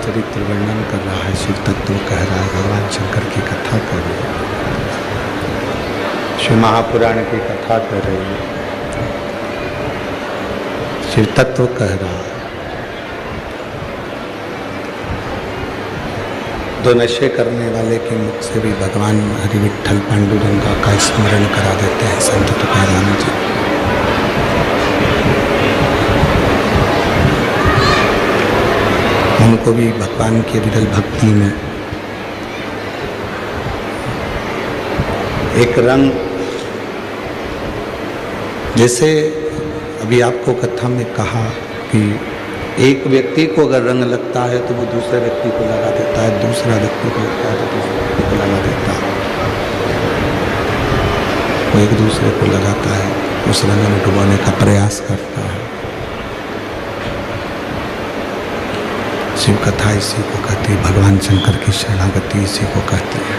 चरित्र वर्णन कर रहा है, शिव तत्व कह रहा है, भगवान शंकर की कथा कर रही है, शिव महापुराण की कथा कर रही है, शिव तत्व कह रहा है। दो नशे करने वाले के मुख से भी भगवान हरि विट्ठल पांडुरंगा का स्मरण करा देते हैं संत तुकाराम जी। उनको भी भगवान की विरल भक्ति में एक रंग, जैसे अभी आपको कथा में कहा कि एक व्यक्ति को अगर रंग लगता है तो वो दूसरे व्यक्ति को लगा देता है, दूसरा व्यक्ति को लगता है तो दूसरे व्यक्ति को लगा देता है, वो एक दूसरे को लगाता है, उस रंग में डुबाने का प्रयास करता है। शिव कथा इसी को कहती है, भगवान शंकर की शरणागति इसी को कहती है,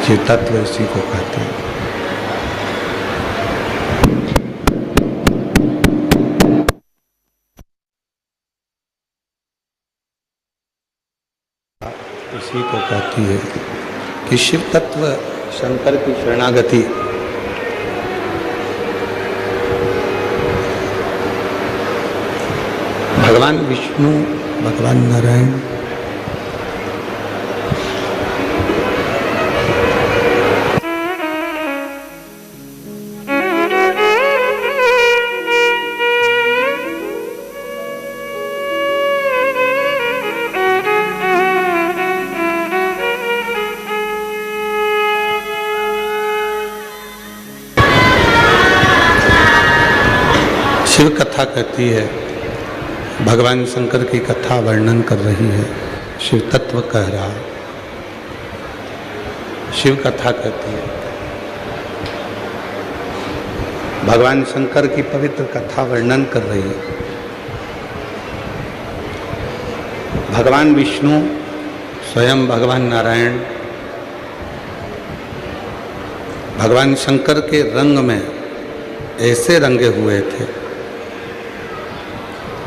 शिव तत्व इसी को कहते हैं। इसी को कहती है कि शिव तत्व शंकर की शरणागति भगवान विष्णु, भगवान नारायण, शिव कथा कहती है, भगवान शंकर की कथा वर्णन कर रही है, शिव तत्व कह रहा है, शिव कथा कहती है, भगवान शंकर की पवित्र कथा वर्णन कर रही है। भगवान विष्णु स्वयं भगवान नारायण भगवान शंकर के रंग में ऐसे रंगे हुए थे,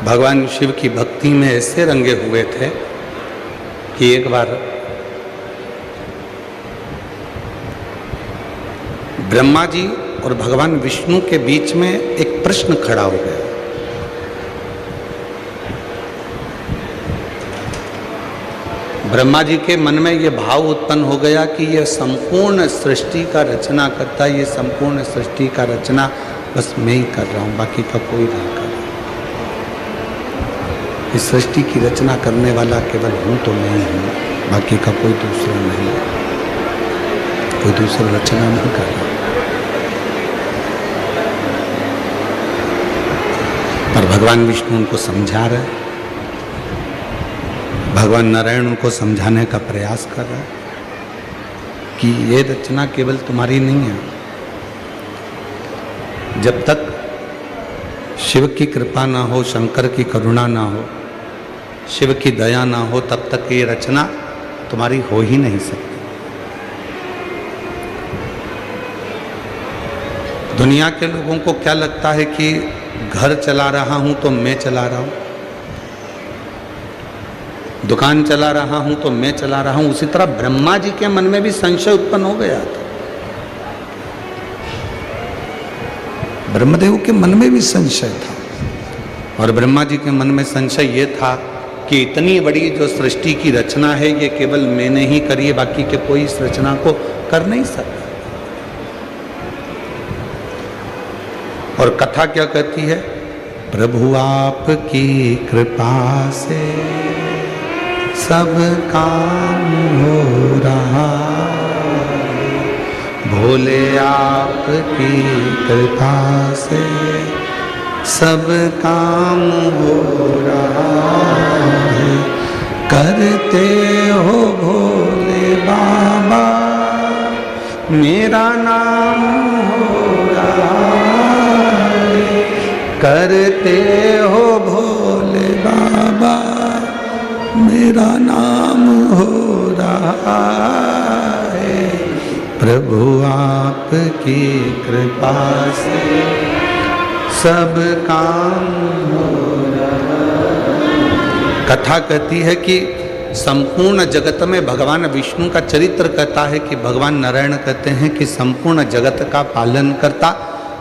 भगवान शिव की भक्ति में ऐसे रंगे हुए थे कि एक बार ब्रह्मा जी और भगवान विष्णु के बीच में एक प्रश्न खड़ा हो गया। ब्रह्मा जी के मन में ये भाव उत्पन्न हो गया कि ये संपूर्ण सृष्टि का रचना करता है, ये संपूर्ण सृष्टि का रचना बस मैं ही कर रहा हूँ, बाकी का कोई नहीं कर रहा। इस सृष्टि की रचना करने वाला केवल हूँ तो मैं ही हूँ, बाकी का कोई दूसरा नहीं, कोई दूसरा रचना नहीं कर रहा। पर भगवान विष्णु उनको समझा रहे, भगवान नारायण उनको समझाने का प्रयास कर रहे कि ये रचना केवल तुम्हारी नहीं है। जब तक शिव की कृपा ना हो, शंकर की करुणा ना हो, शिव की दया ना हो, तब तक ये रचना तुम्हारी हो ही नहीं सकती। दुनिया के लोगों को क्या लगता है कि घर चला रहा हूं तो मैं चला रहा हूं, दुकान चला रहा हूं तो मैं चला रहा हूं। उसी तरह ब्रह्मा जी के मन में भी संशय उत्पन्न हो गया था, ब्रह्मदेव के मन में भी संशय था, और ब्रह्मा जी के मन में संशय ये था कि इतनी बड़ी जो सृष्टि की रचना है ये केवल मैंने ही करी है, बाकी के कोई इस रचना को कर नहीं सकता। और कथा क्या कहती है, प्रभु आपकी कृपा से सब काम हो रहा, भोले आपकी कृपा से सब काम हो रहा है, करते हो भोले बाबा मेरा नाम हो रहा है, करते हो भोले बाबा मेरा नाम हो रहा है, प्रभु आपकी कृपा से सब काम हो रहा है। कथा कहती है कि संपूर्ण जगत में भगवान विष्णु का चरित्र कहता है कि भगवान नारायण कहते हैं कि संपूर्ण जगत का पालन करता,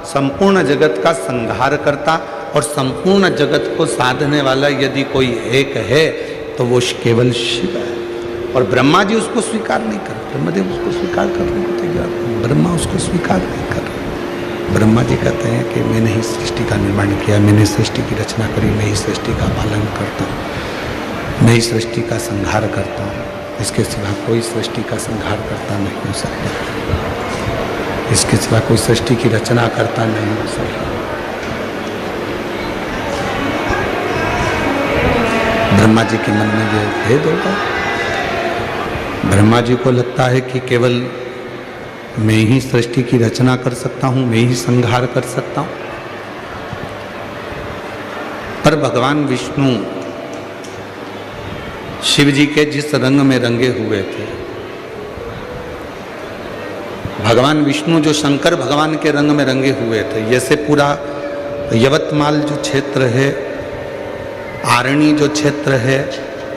संपूर्ण जगत का संहार करता और संपूर्ण जगत को साधने वाला यदि कोई एक है तो वो केवल शिव है। और ब्रह्मा जी उसको स्वीकार नहीं कर, ब्रह्मदेव उसको स्वीकार करने को तैयार, ब्रह्मा उसको स्वीकार नहीं कर रहे। ब्रह्मा जी कहते हैं कि मैंने ही सृष्टि का निर्माण किया, मैंने सृष्टि की रचना करी, मैं ही सृष्टि का पालन करता हूँ, मैं ही सृष्टि का संहार करता हूँ, इसके सिवा कोई सृष्टि का संहार करता नहीं हो सकता, इसके सिवा कोई सृष्टि की रचना करता नहीं हो सकता। ब्रह्मा जी के मन में ये भेद होगा। ब्रह्मा जी को लगता है कि केवल मैं ही सृष्टि की रचना कर सकता हूँ, मैं ही संहार कर सकता हूँ। पर भगवान विष्णु शिव जी के जिस रंग में रंगे हुए थे, भगवान विष्णु जो शंकर भगवान के रंग में रंगे हुए थे, जैसे पूरा यवतमाल जो क्षेत्र है, आरणी जो क्षेत्र है,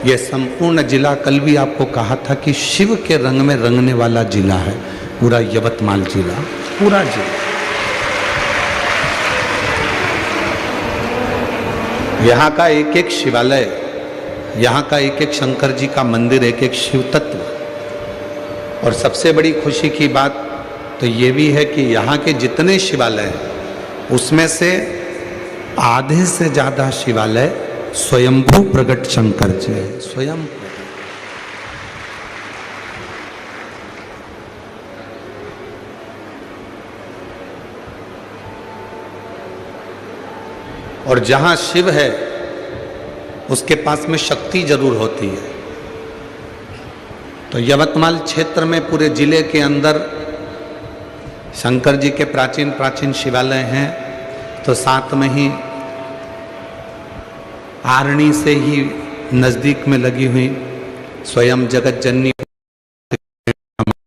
ये संपूर्ण जिला, कल भी आपको कहा था कि शिव के रंग में रंगने वाला जिला है पूरा यवतमाल जिला, पूरा जिला। यहाँ का एक एक शिवालय, यहाँ का एक एक शंकर जी का मंदिर, एक एक शिव तत्व। और सबसे बड़ी खुशी की बात तो ये भी है कि यहाँ के जितने शिवालय हैं उसमें से आधे से ज़्यादा शिवालय स्वयंभू प्रकट शंकर जी है, स्वयं। और जहां शिव है उसके पास में शक्ति जरूर होती है। तो यवतमाल क्षेत्र में पूरे जिले के अंदर शंकर जी के प्राचीन प्राचीन शिवालय हैं, तो साथ में ही आरणी से ही नजदीक में लगी हुई स्वयं जगत जननी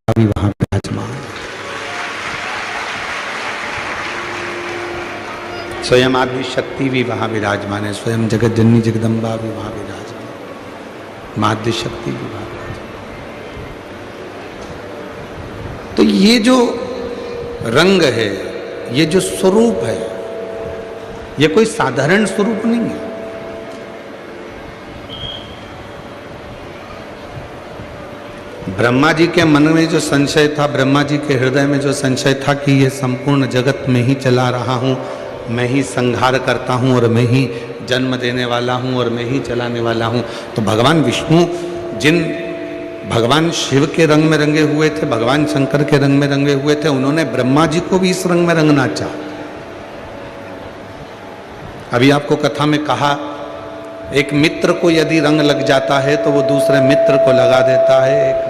भी वहां विराजमान, स्वयं आदि शक्ति भी वहां विराजमान है, स्वयं जगत जननी जगदम्बा भी वहां विराजमान, माध्य शक्ति भी वहां विराजमान। तो ये जो रंग है, ये जो स्वरूप है, ये कोई साधारण स्वरूप नहीं है। ब्रह्मा जी के मन में जो संशय था, ब्रह्मा जी के हृदय में जो संशय था कि ये संपूर्ण जगत में ही चला रहा हूँ, मैं ही संहार करता हूँ और मैं ही जन्म देने वाला हूँ और मैं ही चलाने वाला हूँ, तो भगवान विष्णु जिन भगवान शिव के रंग में रंगे हुए थे, भगवान शंकर के रंग में रंगे हुए थे, उन्होंने ब्रह्मा जी को भी इस रंग में रंगना चाहा। अभी आपको कथा में कहा, एक मित्र को यदि रंग लग जाता है तो वो दूसरे मित्र को लगा देता है, एक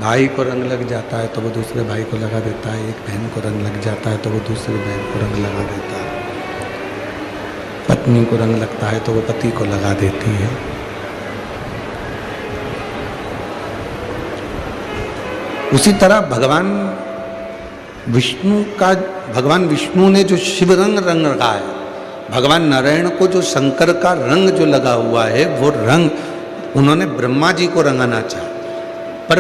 भाई को रंग लग जाता है तो वो दूसरे भाई को लगा देता है, एक बहन को रंग लग जाता है तो वो दूसरी बहन को रंग लगा देता है, पत्नी को रंग लगता है तो वो पति को लगा देती है। उसी तरह भगवान विष्णु ने जो शिव रंग रखा है, भगवान नारायण को जो शंकर का रंग जो लगा हुआ है, वो रंग उन्होंने ब्रह्मा जी को रंगाना चाहा। पर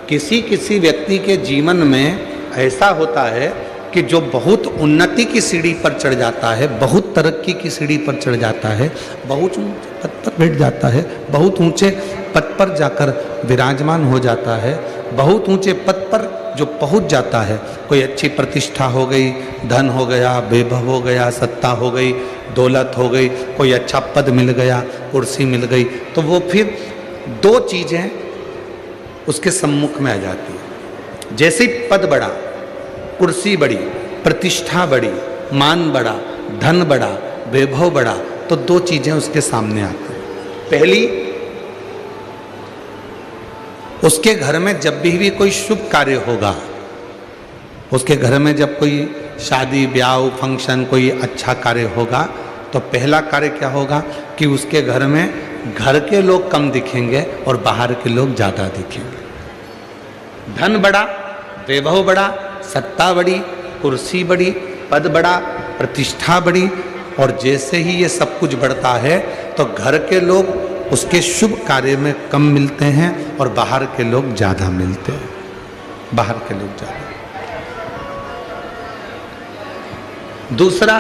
किसी किसी व्यक्ति के जीवन में ऐसा होता है कि जो बहुत उन्नति की सीढ़ी पर चढ़ जाता है, बहुत तरक्की की सीढ़ी पर चढ़ जाता है, बहुत ऊंचे पद पर बैठ जाता है, बहुत ऊंचे पद पर जाकर विराजमान हो जाता है, बहुत ऊंचे पद पर जो पहुंच जाता है, कोई अच्छी प्रतिष्ठा हो गई, धन हो गया, वैभव हो गया, सत्ता हो गई, दौलत हो गई, कोई अच्छा पद मिल गया, कुर्सी मिल गई, तो वो फिर दो चीज़ें उसके सम्मुख में आ जाती है। जैसे पद बढ़ा, कुर्सी बढ़ी, प्रतिष्ठा बढ़ी, मान बढ़ा, धन बढ़ा, वैभव बढ़ा, तो दो चीज़ें उसके सामने आती हैं। पहली, उसके घर में जब भी कोई शुभ कार्य होगा, उसके घर में जब कोई शादी ब्याह फंक्शन कोई अच्छा कार्य होगा, तो पहला कार्य क्या होगा कि उसके घर में घर के लोग कम दिखेंगे और बाहर के लोग ज़्यादा दिखेंगे। धन बढ़ा, वैभव बढ़ा, सत्ता बढ़ी, कुर्सी बढ़ी, पद बढ़ा, प्रतिष्ठा बढ़ी, और जैसे ही ये सब कुछ बढ़ता है तो घर के लोग उसके शुभ कार्य में कम मिलते हैं और बाहर के लोग ज़्यादा मिलते हैं, बाहर के लोग ज़्यादा। दूसरा,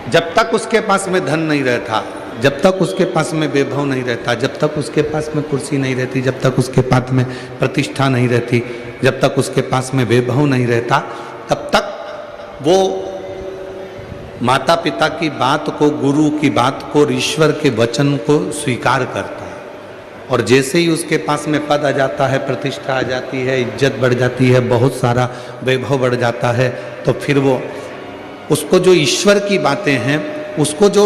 जब तक उसके पास में धन नहीं रहता, जब तक उसके पास में वैभव नहीं रहता, जब तक उसके पास में कुर्सी नहीं रहती, जब तक उसके पास में प्रतिष्ठा नहीं रहती, जब तक उसके पास में वैभव नहीं रहता, तब तक वो माता पिता की बात को, गुरु की बात को, ईश्वर के वचन को स्वीकार करता है। और जैसे ही उसके पास में पद आ जाता है, प्रतिष्ठा आ जाती है, इज्जत बढ़ जाती है, बहुत सारा वैभव बढ़ जाता है, तो फिर वो उसको जो ईश्वर की बातें हैं, उसको जो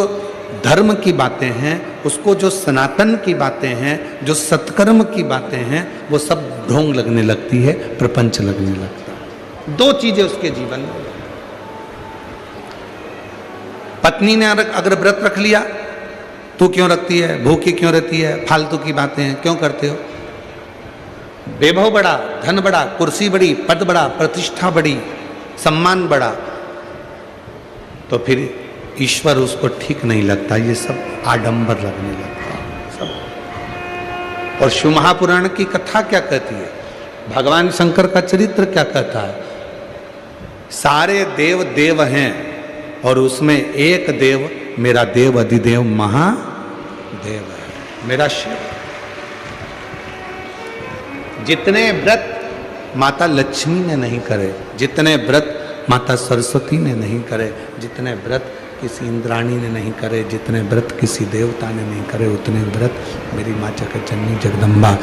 धर्म की बातें हैं, उसको जो सनातन की बातें हैं, जो सत्कर्म की बातें हैं, वो सब ढोंग लगने लगती है, प्रपंच लगने लगता है। दो चीजें उसके जीवन में। पत्नी ने अगर व्रत रख लिया, तू क्यों रखती है, भूखी क्यों रहती है, फालतू की बातें हैं क्यों करते हो। वैभव बढ़ा, धन बढ़ा, कुर्सी बढ़ी, पद बढ़ा, प्रतिष्ठा बढ़ी, सम्मान बढ़ा, तो फिर ईश्वर उसको ठीक नहीं लगता, ये सब आडंबर लगने लगता है सब। और शिव महापुराण की कथा क्या कहती है, भगवान शंकर का चरित्र क्या कहता है, सारे देव देव हैं और उसमें एक देव, मेरा देव अधिदेव महादेव है, मेरा शिव। जितने व्रत माता लक्ष्मी ने नहीं करे, जितने व्रत माता सरस्वती ने नहीं करे, जितने व्रत किसी इंद्राणी ने नहीं करे, जितने व्रत किसी देवता ने नहीं करे, उतने व्रत मेरी माँ जगतजननी जगदम्बा,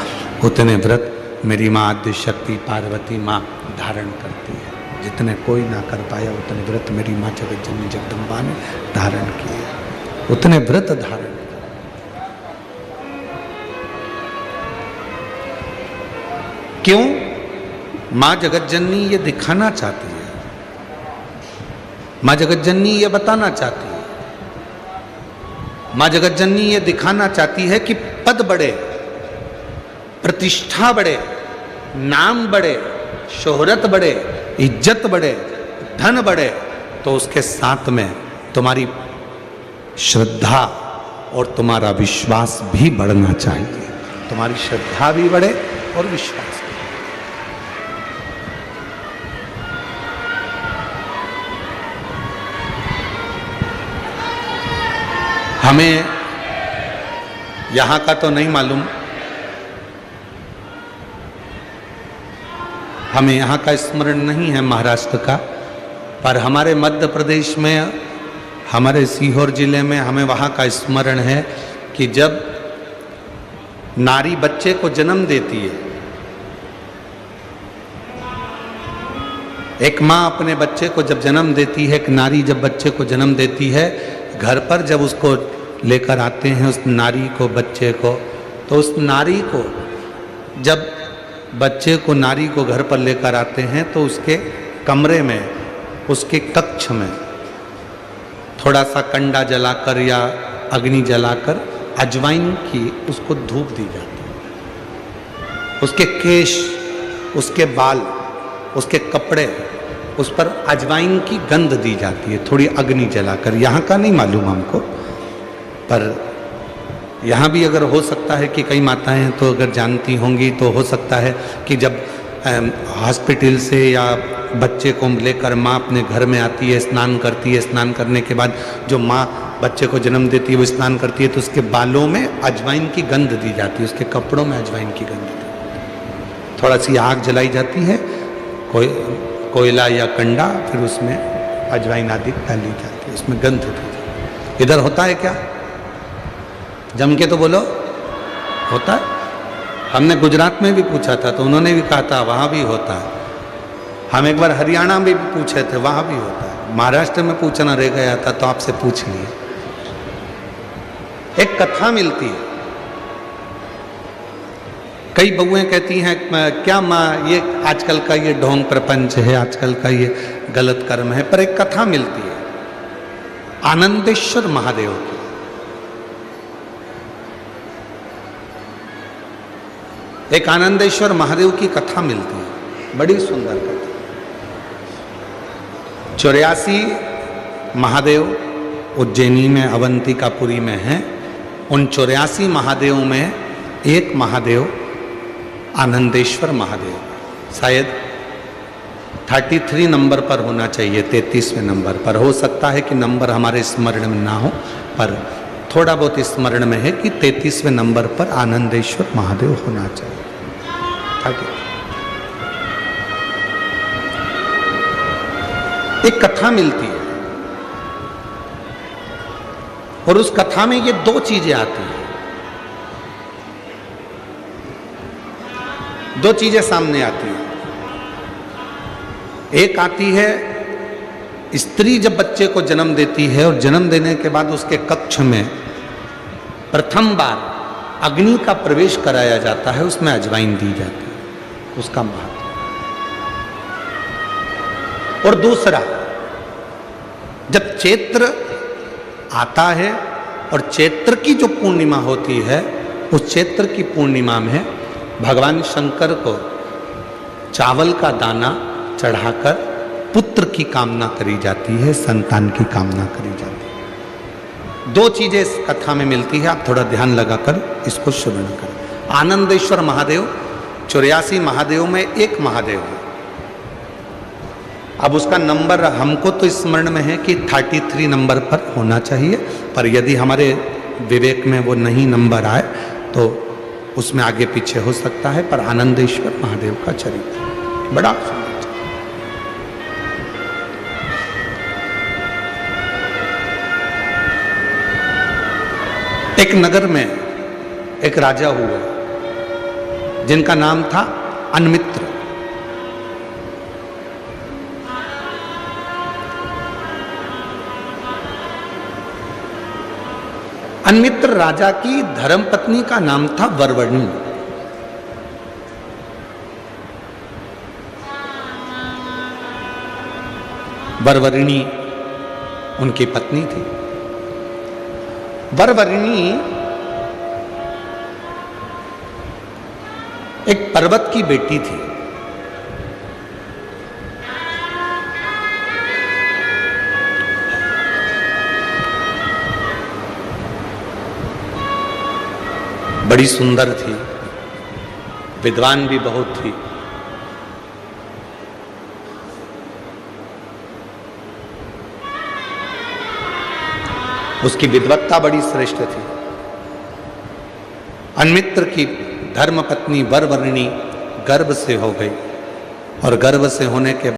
उतने व्रत मेरी माँ आद्य शक्ति पार्वती माँ धारण करती है। जितने कोई ना कर पाया, उतने व्रत मेरी माँ जगतजननी जगदम्बा ने धारण किए, उतने व्रत धारण। क्यों? माँ जगतजननी ये दिखाना चाहती है, माँ जगतजननी ये बताना चाहती है, माँ जगतजननी ये दिखाना चाहती है कि पद बढ़े, प्रतिष्ठा बढ़े, नाम बढ़े, शोहरत बढ़े, इज्जत बढ़े, धन बढ़े, तो उसके साथ में तुम्हारी श्रद्धा और तुम्हारा विश्वास भी बढ़ना चाहिए। तुम्हारी श्रद्धा भी बढ़े और विश्वास भी। हमें यहाँ का तो नहीं मालूम, हमें यहाँ का स्मरण नहीं है महाराष्ट्र का, पर हमारे मध्य प्रदेश में, हमारे सीहोर जिले में हमें वहाँ का स्मरण है कि जब नारी बच्चे को जन्म देती है, एक माँ अपने बच्चे को जब जन्म देती है, एक नारी जब बच्चे को जन्म देती है, घर पर जब उसको लेकर आते हैं उस नारी को, बच्चे को, तो उस नारी को जब बच्चे को, नारी को घर पर लेकर आते हैं, तो उसके कमरे में, उसके कक्ष में थोड़ा सा कंडा जलाकर या अग्नि जलाकर अजवाइन की उसको धूप दी जाती है। उसके केश, उसके बाल, उसके कपड़े, उस पर अजवाइन की गंध दी जाती है, थोड़ी अग्नि जलाकर। यहाँ का नहीं मालूम हमको, पर यहाँ भी अगर हो सकता है कि कई माताएं तो अगर जानती होंगी, तो हो सकता है कि जब हॉस्पिटल से या बच्चे को लेकर माँ अपने घर में आती है, स्नान करती है, स्नान करने के बाद जो माँ बच्चे को जन्म देती है वो स्नान करती है, तो उसके बालों में अजवाइन की गंध दी जाती है, उसके कपड़ों में अजवाइन की गंध दी जाती है। थोड़ा सी आग जलाई जाती है, कोयला या कंडा, फिर उसमें अजवाइन आदि डाली जाती है, उसमें गंध दी जाती है। इधर होता है क्या? जम के तो बोलो, होता है? हमने गुजरात में भी पूछा था तो उन्होंने भी कहा था वहाँ भी होता है। हम एक बार हरियाणा में भी पूछे थे, वहाँ भी होता है। महाराष्ट्र में पूछना रह गया था तो आपसे पूछ लिए। एक कथा मिलती है, कई बहुएं कहती हैं क्या माँ ये आजकल का ये ढोंग प्रपंच है, आजकल का ये गलत कर्म है, पर एक कथा मिलती है आनंदेश्वर महादेव की। एक आनंदेश्वर महादेव की कथा मिलती है, बड़ी सुंदर कथा। 84 महादेव उज्जैनी में, अवंतिकापुरी में हैं। उन 84 महादेवों में एक महादेव आनंदेश्वर महादेव, शायद 33 नंबर पर होना चाहिए, 33वें नंबर पर। हो सकता है कि नंबर हमारे स्मरण में ना हो, पर थोड़ा बहुत स्मरण में है कि 33वें नंबर पर आनंदेश्वर महादेव होना चाहिए। एक कथा मिलती है और उस कथा में ये दो चीजें आती हैं, दो चीजें सामने आती हैं। एक आती है, स्त्री जब बच्चे को जन्म देती है और जन्म देने के बाद उसके कक्ष में प्रथम बार अग्नि का प्रवेश कराया जाता है, उसमें अजवाइन दी जाती है, उसका महत्व। और दूसरा, जब चैत्र आता है और चैत्र की जो पूर्णिमा होती है, उस चैत्र की पूर्णिमा में भगवान शंकर को चावल का दाना चढ़ाकर पुत्र की कामना करी जाती है, संतान की कामना करी जाती है। दो चीजें इस कथा में मिलती है, आप थोड़ा ध्यान लगाकर इसको श्रवण करें। आनंदेश्वर महादेव 84 महादेव में एक महादेव है। अब उसका नंबर हमको तो स्मरण में है कि 33 नंबर पर होना चाहिए, पर यदि हमारे विवेक में वो नहीं नंबर आए तो उसमें आगे पीछे हो सकता है। पर आनंदेश्वर महादेव का चरित्र बड़ा सुंदर। एक नगर में एक राजा हुआ जिनका नाम था अन्मित्र। अन्मित्र राजा की धर्मपत्नी का नाम था वरवर्णी। वरवर्णी उनकी पत्नी थी। वरवर्णी एक पर्वत की बेटी थी। बड़ी सुंदर थी, विद्वान भी बहुत थी। उसकी विद्वत्ता बड़ी श्रेष्ठ थी। अन्मित्र की धर्मपत्नी वरवर्णी गर्भ से हो गई और गर्भ से होने के